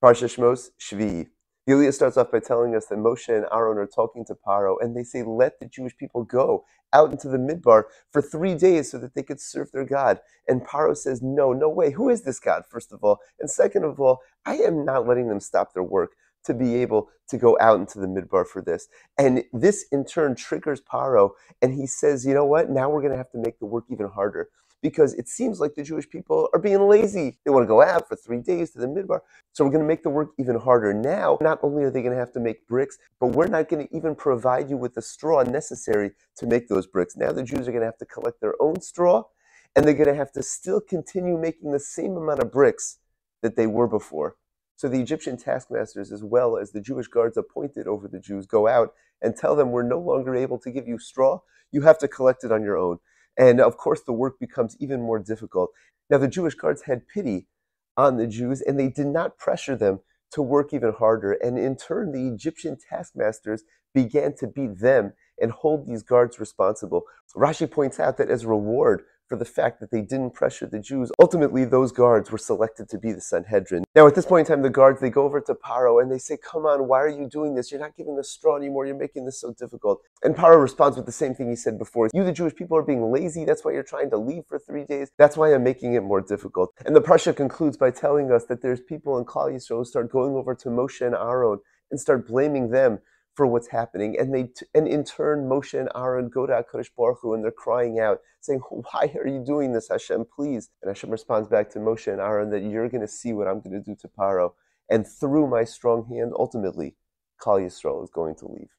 Parsha Shmos Shvi. The Aliyah starts off by telling us that Moshe and Aaron are talking to Paro, and they say, let the Jewish people go out into the Midbar for 3 days so that they could serve their God. And Paro says, no way. Who is this God, first of all? And second of all, I am not letting them stop their work to be able to go out into the Midbar for this. And this, in turn, triggers Paro, and he says, you know what? Now we're going to have to make the work even harder, because it seems like the Jewish people are being lazy. They want to go out for 3 days to the Midbar. So we're going to make the work even harder. Now, not only are they going to have to make bricks, but we're not going to even provide you with the straw necessary to make those bricks. Now the Jews are going to have to collect their own straw, and they're going to have to still continue making the same amount of bricks that they were before. So the Egyptian taskmasters, as well as the Jewish guards appointed over the Jews, go out and tell them, we're no longer able to give you straw. You have to collect it on your own. And of course, the work becomes even more difficult. Now, the Jewish guards had pity on the Jews, and they did not pressure them to work even harder. And in turn, the Egyptian taskmasters began to beat them and hold these guards responsible. Rashi points out that as a reward for the fact that they didn't pressure the Jews, ultimately those guards were selected to be the Sanhedrin. Now at this point in time, the guards, they go over to Paro and they say, come on, why are you doing this? You're not giving us straw anymore. You're making this so difficult. And Paro responds with the same thing he said before. You, the Jewish people, are being lazy. That's why you're trying to leave for 3 days. That's why I'm making it more difficult. And the parsha concludes by telling us that there's people in Klal Yisrael who start going over to Moshe and Aaron and start blaming them for what's happening, and in turn Moshe and Aaron go to HaKadosh Baruch Hu and they're crying out, saying, why are you doing this, Hashem, please? And Hashem responds back to Moshe and Aaron that you're going to see what I'm going to do to Paro, and through my strong hand, ultimately, Klal Yisrael is going to leave.